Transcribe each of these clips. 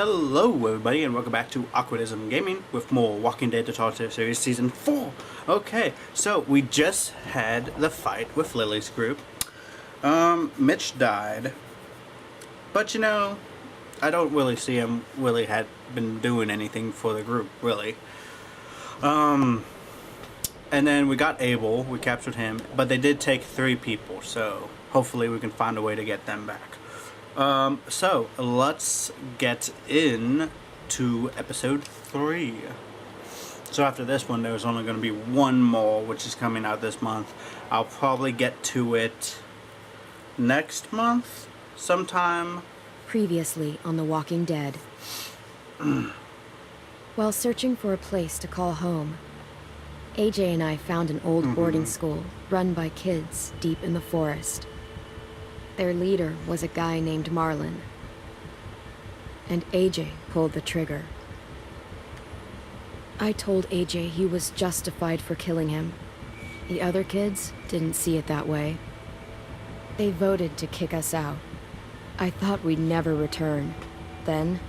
Hello everybody and welcome back to Awkwardsm Gaming with more Walking Dead Detective Series Season 4. Okay, so we just had the fight with Lily's group. Mitch died. But you know, I don't really see him really had been doing anything for the group, really. And then we got Abel, we captured him, but they did take 3 people, so hopefully we can find a way to get them back. So let's get in to episode 3. So after this one, there's only going to be one more, which is coming out this month. I'll probably get to it next month, sometime. Previously on The Walking Dead. While searching for a place to call home, AJ and I found an old boarding school run by kids deep in the forest. Their leader was a guy named Marlon, and AJ pulled the trigger. I told AJ he was justified for killing him. The other kids didn't see it that way. They voted to kick us out. I thought we'd never return. Then,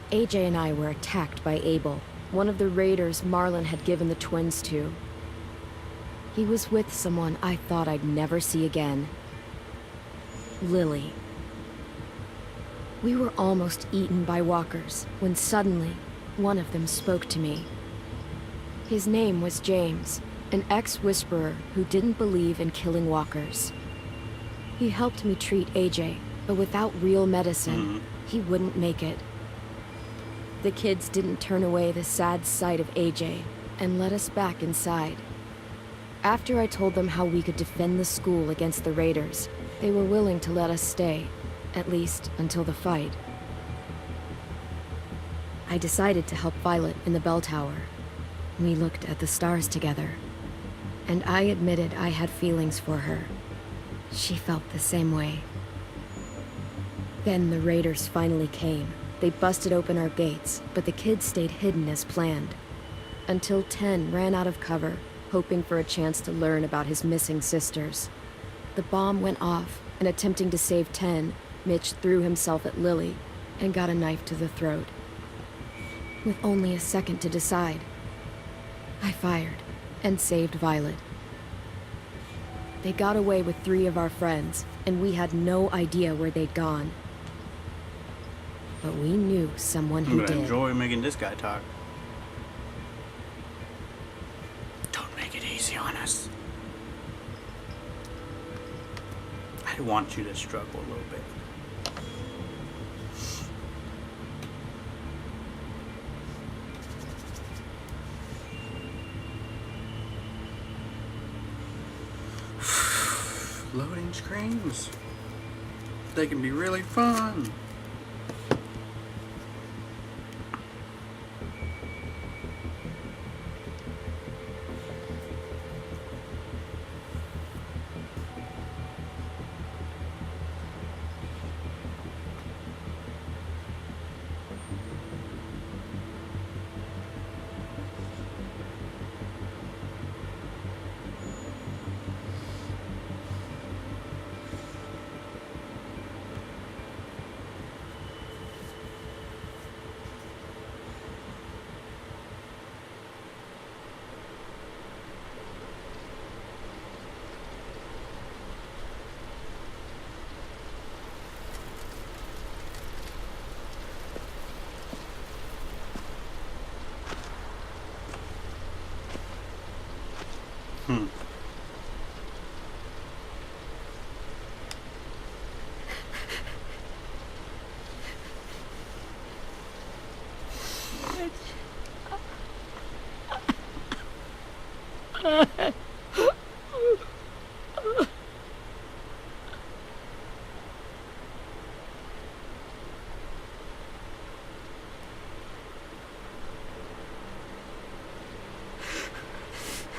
AJ and I were attacked by Abel, one of the raiders Marlon had given the twins to. He was with someone I thought I'd never see again. Lily. We were almost eaten by walkers when suddenly one of them spoke to me. His name was James, an ex-whisperer who didn't believe in killing walkers. He helped me treat AJ, but without real medicine, he wouldn't make it. The kids didn't turn away the sad sight of AJ and let us back inside. After I told them how we could defend the school against the raiders, they were willing to let us stay, at least until the fight. I decided to help Violet in the bell tower. We looked at the stars together, and I admitted I had feelings for her. She felt the same way. Then the raiders finally came. They busted open our gates, but the kids stayed hidden as planned. Until 10 ran out of cover, hoping for a chance to learn about his missing sisters. The bomb went off, and attempting to save 10, Mitch threw himself at Lily and got a knife to the throat. With only a second to decide, I fired and saved Violet. They got away with 3 of our friends, and we had no idea where they'd gone. But we knew someone who did. I'm gonna enjoy making this guy talk. Don't make it easy on us. I want you to struggle a little bit. Loading screens. They can be really fun.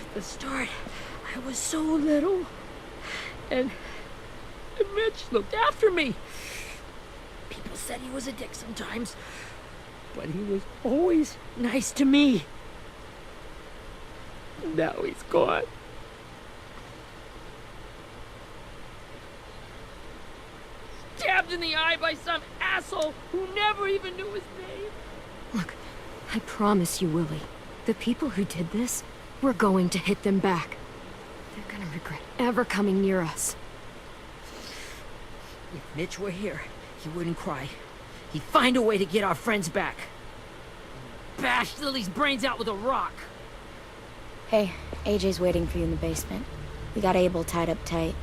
At the start, I was so little, and Mitch looked after me. People said he was a dick sometimes, but he was always nice to me. Now he's gone. Damn stabbed in the eye by some asshole who never even knew his name. Look, I promise you, Willie, the people who did this, we're going to hit them back. They're gonna regret ever coming near us. If Mitch were here, he wouldn't cry. He'd find a way to get our friends back. Bash Lily's brains out with a rock. Hey, AJ's waiting for you in the basement. We got Abel tied up tight.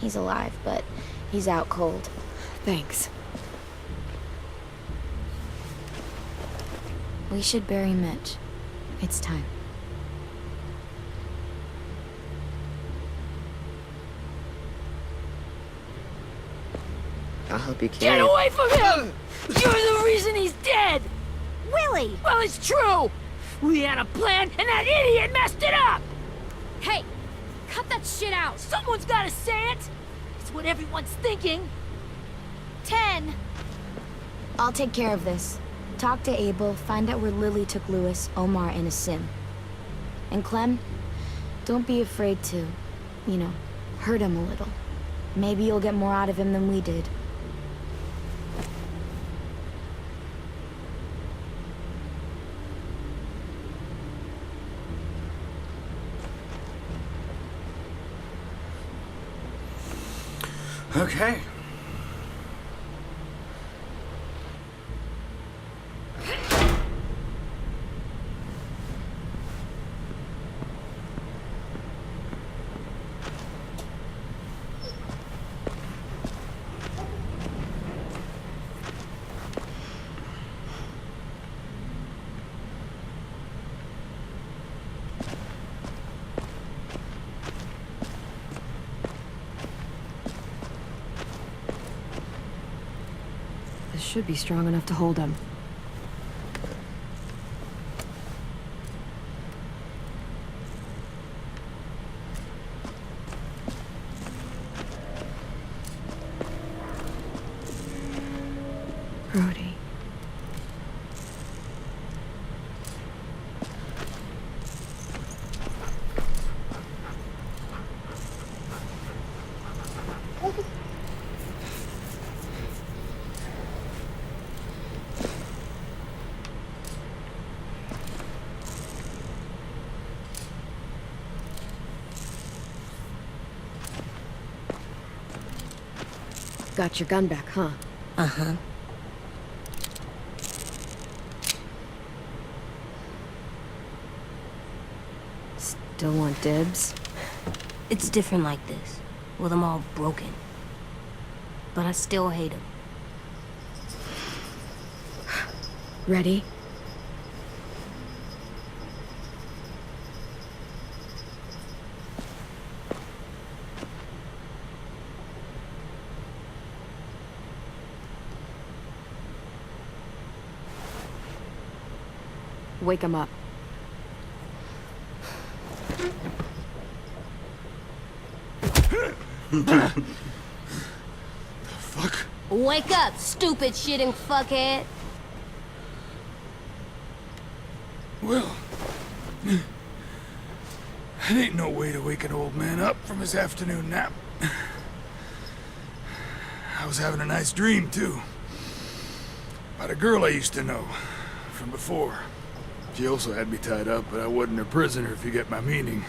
He's alive, but he's out cold. Thanks. We should bury Mitch. It's time. I'll help you Get carry. away from him! You're the reason he's dead! Willie! Well, it's true! We had a plan, and that idiot messed it up! Hey! Cut that shit out! Someone's gotta say it! It's what everyone's thinking. 10! I'll take care of this. Talk to Abel, find out where Lily took Lewis, Omar, and Asim. And Clem, don't be afraid to, hurt him a little. Maybe you'll get more out of him than we did. Okay. This should be strong enough to hold him. Brody. Got your gun back, huh? Uh-huh. Still want dibs? It's different like this, with them all broken. But I still hate him. Ready? Wake him up. Fuck. Wake up, stupid shitting fuckhead! Well, it ain't no way to wake an old man up from his afternoon nap. I was having a nice dream, too. About a girl I used to know from before. She also had me tied up, but I wasn't her prisoner, if you get my meaning.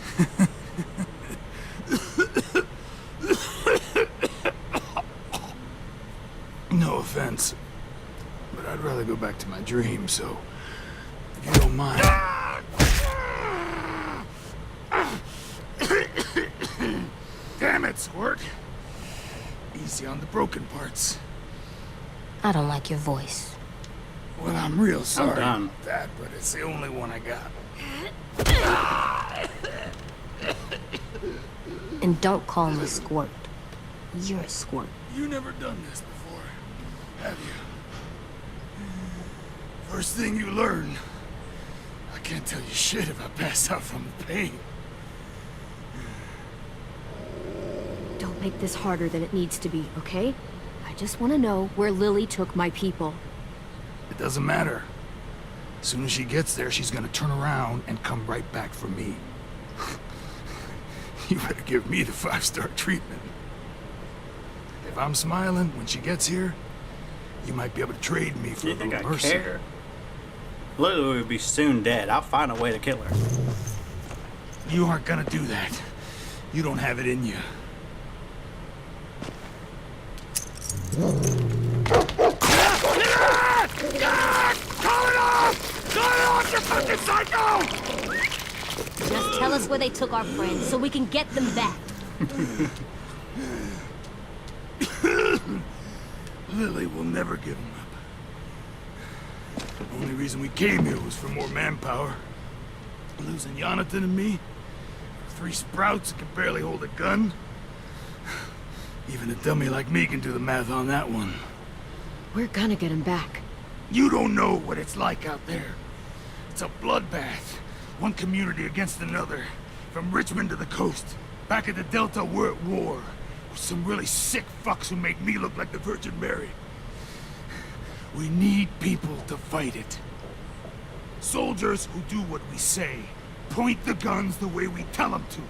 No offense, but I'd rather go back to my dream, so if you don't mind. Damn it, Squirt. Easy on the broken parts. I don't like your voice. Well, I'm real sorry done. about that, but it's the only one I got. And don't call me Squirt. You're a squirt. You never done this before, have you? First thing you learn, I can't tell you shit if I pass out from the pain. Don't make this harder than it needs to be, okay? I just want to know where Lily took my people. It doesn't matter. As soon as she gets there, she's gonna turn around and come right back for me. You better give me the 5-star treatment. If I'm smiling when she gets here, you might be able to trade me for You a think I little mercy. care? Lily would be soon dead. I'll find a way to kill her. You aren't gonna do that. You don't have it in you. Call it off! Call it off, you fucking psycho! Just tell us where they took our friends so we can get them back. Lily will never give him up. The only reason we came here was for more manpower. Losing Jonathan and me, 3 sprouts that can barely hold a gun. Even a dummy like me can do the math on that one. We're gonna get him back. You don't know what it's like out there. It's a bloodbath. One community against another. From Richmond to the coast. Back at the Delta, we're at war. With some really sick fucks who make me look like the Virgin Mary. We need people to fight it. Soldiers who do what we say. Point the guns the way we tell them to.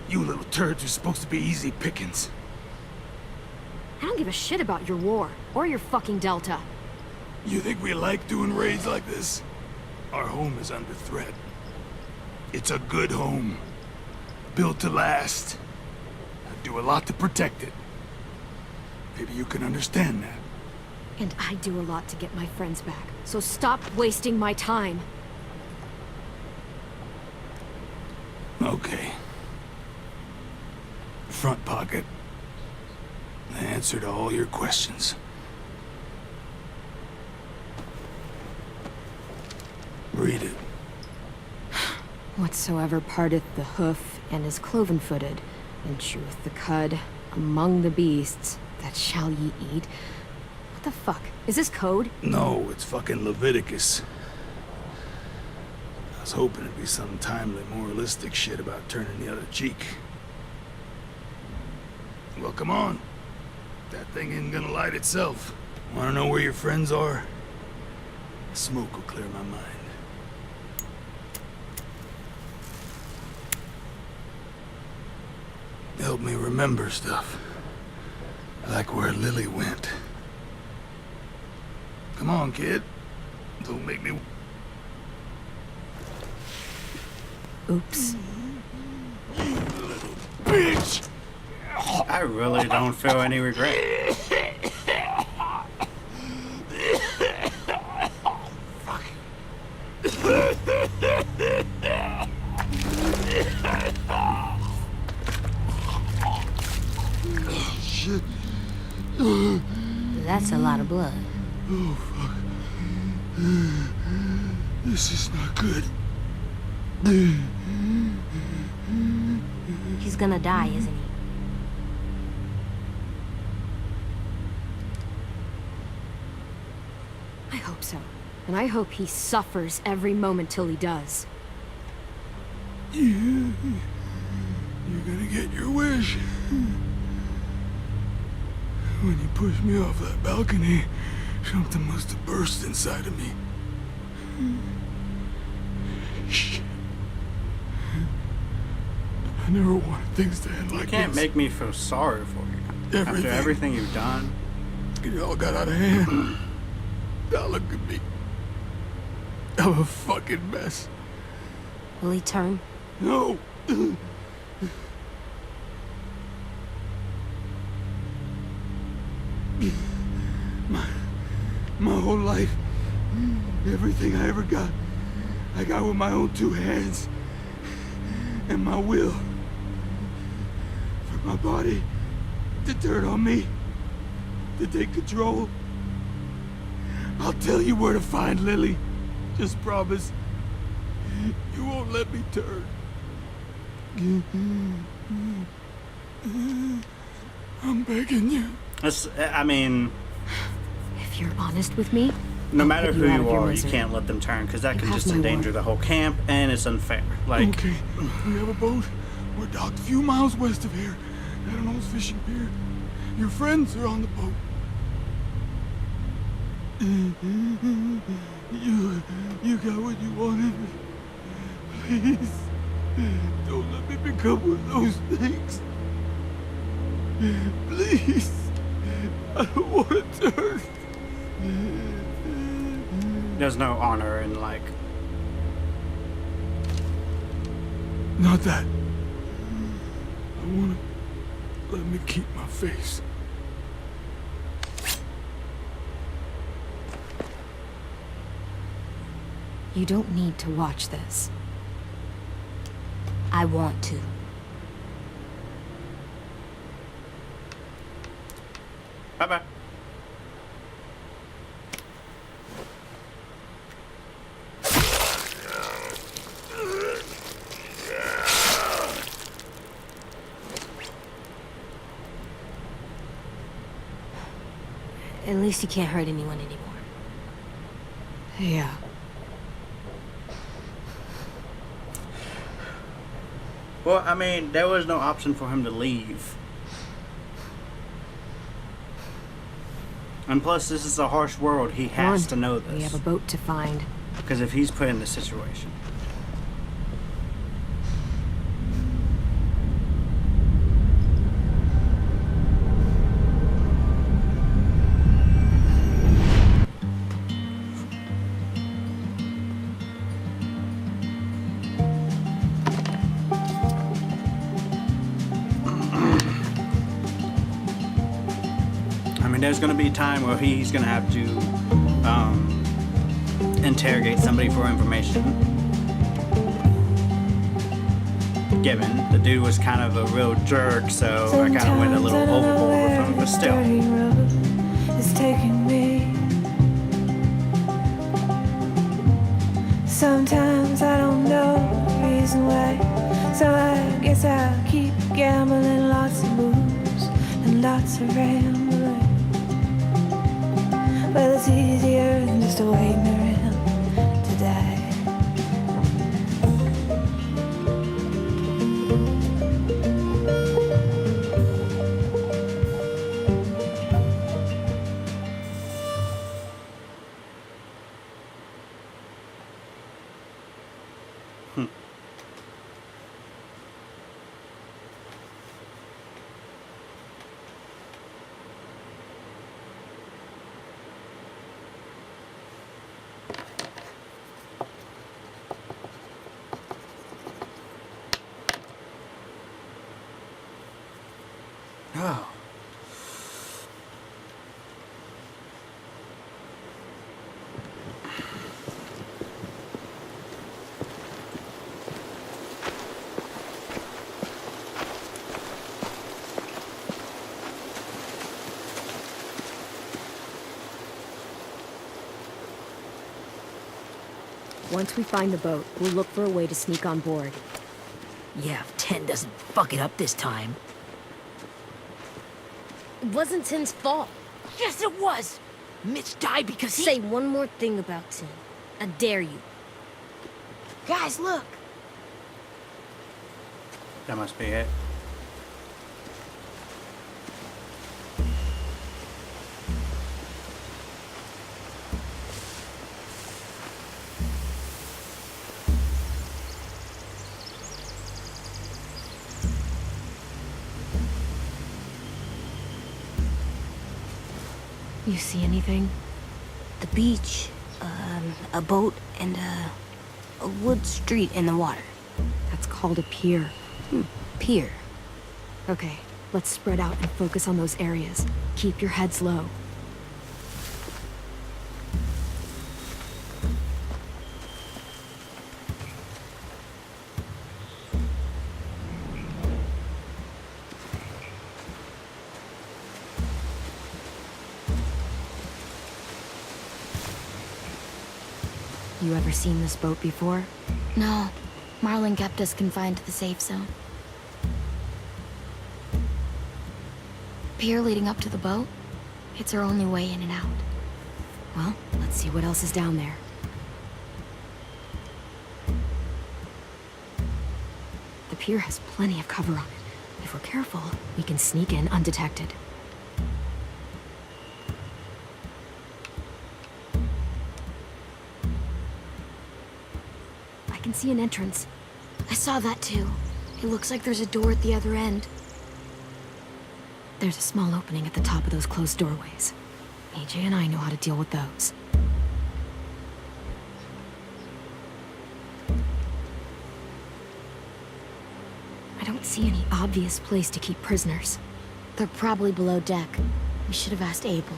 You little turds are supposed to be easy pickings. I don't give a shit about your war, or your fucking Delta. You think we like doing raids like this? Our home is under threat. It's a good home. Built to last. I do a lot to protect it. Maybe you can understand that. And I do a lot to get my friends back, so stop wasting my time. Okay. Front pocket. The answer to all your questions. Read it. Whatsoever parteth the hoof and is cloven-footed, and cheweth the cud among the beasts, that shall ye eat. What the fuck? Is this code? No, it's fucking Leviticus. I was hoping it'd be some timely, moralistic shit about turning the other cheek. Well, come on. That thing ain't gonna light itself. Wanna know where your friends are? Smoke will clear my mind. Help me remember stuff. Like where Lily went. Come on, kid. Don't make me... Oops. Bitch! I really don't feel any regret. Shit. That's a lot of blood. Oh, fuck. This is not good. He's gonna die, isn't he? I hope so. And I hope he suffers every moment till he does. You're gonna get your wish. When you pushed me off that balcony, something must have burst inside of me. Shit. I never wanted things to end You like can't this. make me feel sorry for you. After everything you've done. It all got out of hand. Now look at me. I'm a fucking mess. Will he turn? No. My whole life, everything I ever got, I got with my own 2 hands and my will. For my body to turn on me, to take control. I'll tell you where to find Lily. Just promise you won't let me turn. I'm begging you. I mean, If you're honest with me, no I'll matter put who you out you of your are, you misery. can't let them turn, because that You can have just my endanger word. the whole camp, and it's unfair. Like, Okay, we have a boat. We're docked a few miles west of here, at an old fishing pier. Your friends are on the boat. You got what you wanted. Please, don't let me become one of those things. Please, I don't want to turn. There's no honor in, like... Not that. I wanna let me keep my face. You don't need to watch this. I want to. Bye-bye. At least you can't hurt anyone anymore. Yeah. Well, I mean, there was no option for him to leave. And plus, this is a harsh world. He has to know this. We have a boat to find. Because if he's put in this situation. There's going to be a time where he's going to have to interrogate somebody for information. Given the dude was kind of a real jerk, so I kind of went a little overboard with him, but still. It's taking me. Sometimes I don't know the reason why, so I guess I'll keep gambling, lots of moves and lots of rambling. Well, it's easier than just waiting around to die. Oh. Once we find the boat, we'll look for a way to sneak on board. Yeah, if 10 doesn't fuck it up this time. It wasn't Tin's fault. Yes, it was! Mitch died because he... Say one more thing about Tin. I dare you. Guys, look! That must be it. You see anything? The beach, a boat, and a wood street in the water. That's called a pier. Pier. Okay, let's spread out and focus on those areas. Keep your heads low. You ever seen this boat before? No, Marlin kept us confined to the safe zone. Pier leading up to the boat? It's our only way in and out. Well, let's see what else is down there. The pier has plenty of cover on it. If we're careful, we can sneak in undetected. I can see an entrance. I saw that too. It looks like there's a door at the other end. There's a small opening at the top of those closed doorways. AJ and I know how to deal with those. I don't see any obvious place to keep prisoners. They're probably below deck. We should have asked Abel.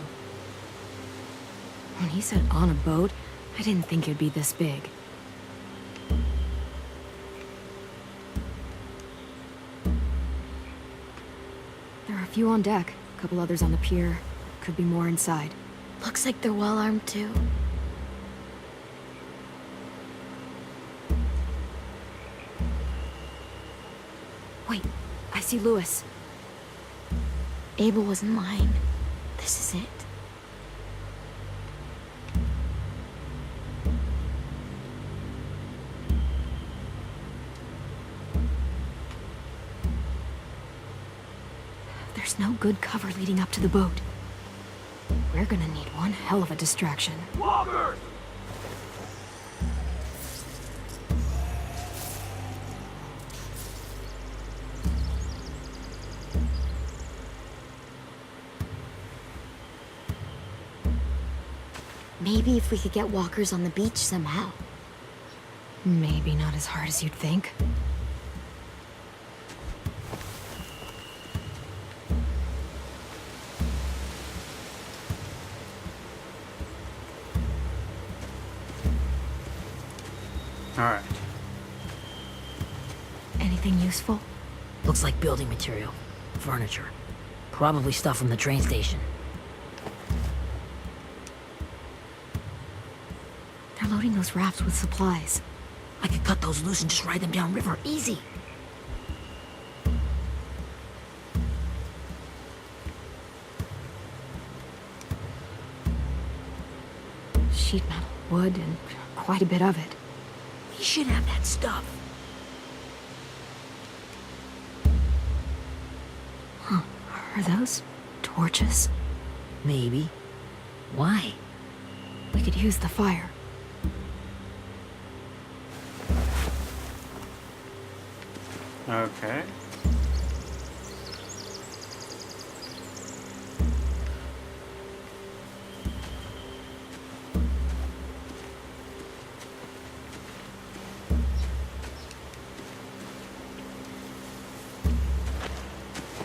When he said on a boat, I didn't think it'd be this big. There are a few on deck, a couple others on the pier. Could be more inside. Looks like they're well armed too. Wait, I see Lewis. Abel wasn't lying. This is it. There's no good cover leading up to the boat. We're gonna need one hell of a distraction. Walkers! Maybe if we could get walkers on the beach somehow. Maybe not as hard as you'd think. Alright. Anything useful? Looks like building material. Furniture. Probably stuff from the train station. They're loading those rafts with supplies. I could cut those loose and just ride them downriver. Easy. Sheet metal, wood, and quite a bit of it. We should have that stuff. Huh. Are those torches? Maybe. Why? We could use the fire. Okay.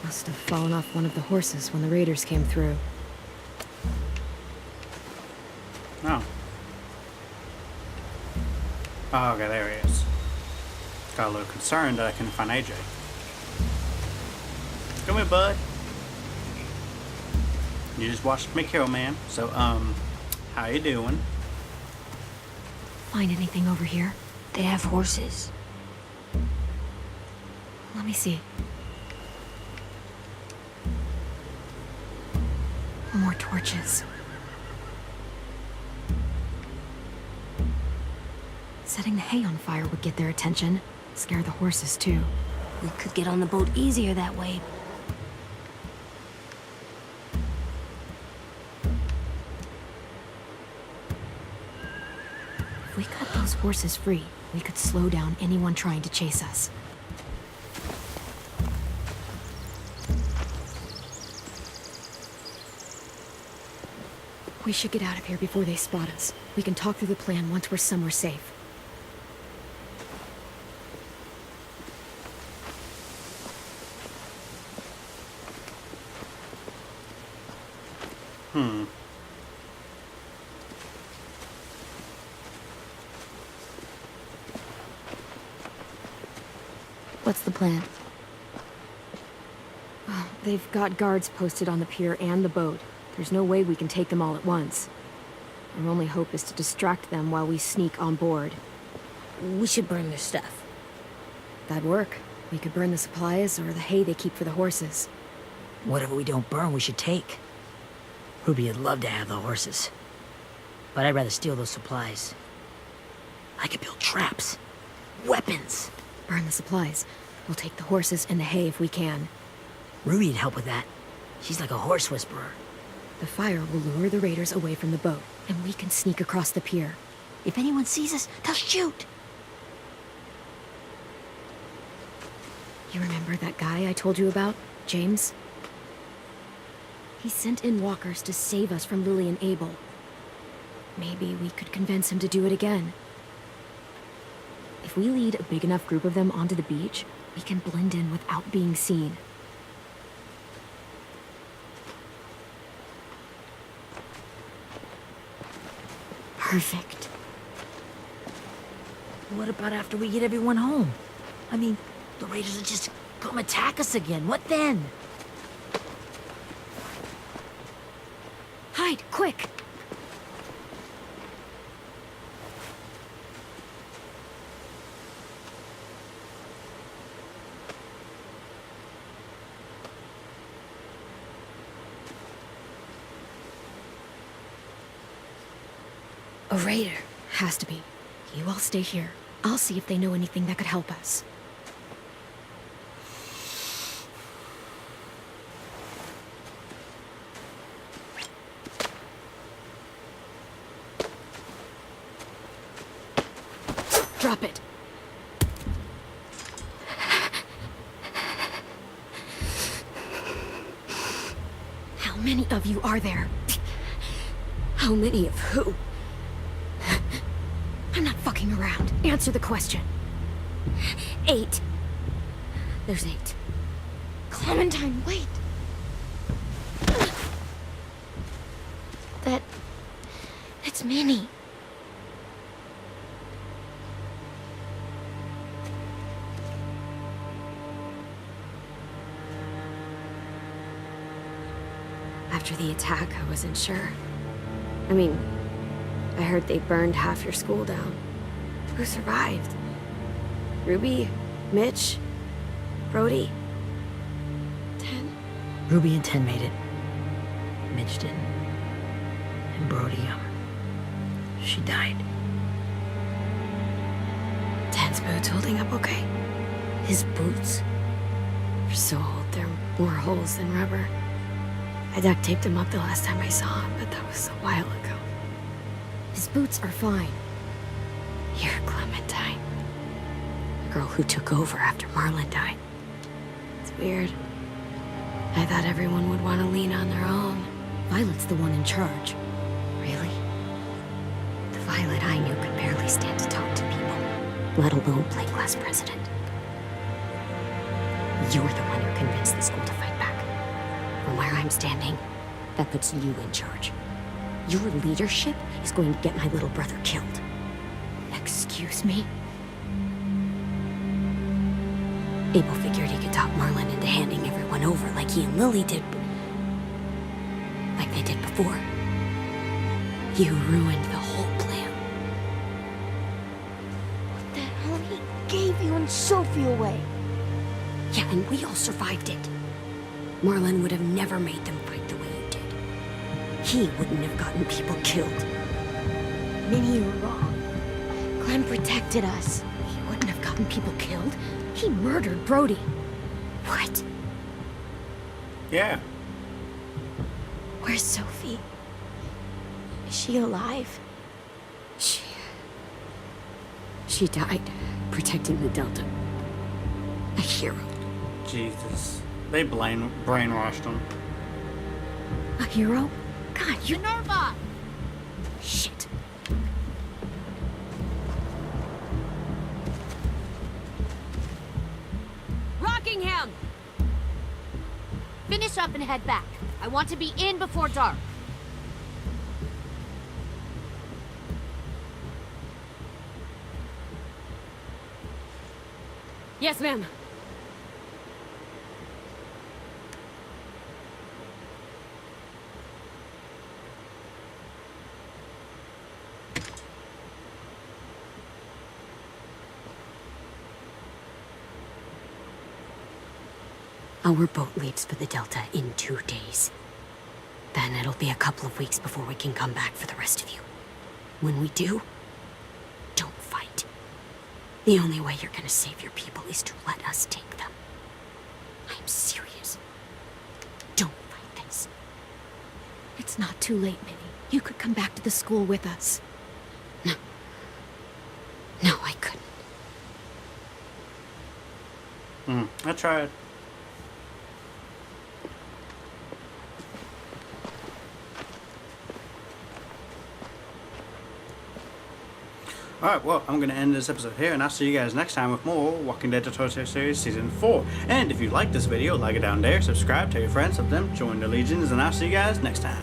Must have fallen off one of the horses when the raiders came through. Oh. Oh, okay, there he is. Got a little concerned that I couldn't find AJ. Come here, bud. You just watched me kill, man. So, how you doing? Find anything over here? They have horses. Let me see. More torches. Setting the hay on fire would get their attention. Scare the horses, too. We could get on the boat easier that way. If we cut those horses free, we could slow down anyone trying to chase us. We should get out of here before they spot us. We can talk through the plan once we're somewhere safe. What's the plan? They've got guards posted on the pier and the boat. There's no way we can take them all at once. Our only hope is to distract them while we sneak on board. We should burn their stuff. That'd work. We could burn the supplies or the hay they keep for the horses. Whatever we don't burn, we should take. Ruby'd love to have the horses. But I'd rather steal those supplies. I could build traps. Weapons. Burn the supplies. We'll take the horses and the hay if we can. Ruby'd help with that. She's like a horse whisperer. The fire will lure the raiders away from the boat, and we can sneak across the pier. If anyone sees us, they'll shoot. You remember that guy I told you about? James? He sent in walkers to save us from Lily and Abel. Maybe we could convince him to do it again. If we lead a big enough group of them onto the beach, we can blend in without being seen. Perfect. What about after we get everyone home? I mean, the raiders will just come attack us again. What then? Hide, quick! A raider. Has to be. You all stay here. I'll see if they know anything that could help us. Drop it. How many of you are there? How many of who? I'm not fucking around. Answer the question. 8. There's 8. Clementine, wait. That's Minnie. After the attack, I wasn't sure. I mean, I heard they burned half your school down. Who survived? Ruby? Mitch? Brody? 10? Ruby and 10 made it. Mitch didn't. And Brody, she died. 10's boots holding up okay? His boots? They're so old, they're more holes than rubber. I duct taped him up the last time I saw him, but that was a while ago. His boots are fine. You're Clementine. The girl who took over after Marlon died. It's weird. I thought everyone would want to lean on their own. Violet's the one in charge. Really? The Violet I knew could barely stand to talk to people, let alone play class president. You're the one who convinced the school to fight back. From where I'm standing, that puts you in charge. Your leadership is going to get my little brother killed. Excuse me? Abel figured he could talk Marlon into handing everyone over like he and Lily did, like they did before. You ruined the whole plan. What the hell? He gave you and Sophie away. Yeah, and we all survived it. Marlon would have never made them fight the way you did. He wouldn't have gotten people killed. Minnie, you're wrong. Clem protected us. He wouldn't have gotten people killed. He murdered Brody. What? Yeah. Where's Sophie? Is she alive? She died protecting the Delta. A hero. Jesus. They brainwashed him. A hero? God, you're... Minerva! Shit. Rockingham! Finish up and head back. I want to be in before dark. Yes, ma'am. Our boat leaves for the Delta in 2 days. Then it'll be a couple of weeks before we can come back for the rest of you. When we do, don't fight. The only way you're gonna save your people is to let us take them. I'm serious. Don't fight this. It's not too late, Minnie. You could come back to the school with us. No. No, I couldn't. I tried. Alright, well, I'm going to end this episode here, and I'll see you guys next time with more Walking Dead Tutorial Series Season 4. And if you like this video, like it down there, subscribe, tell your friends, help them join the legions, and I'll see you guys next time.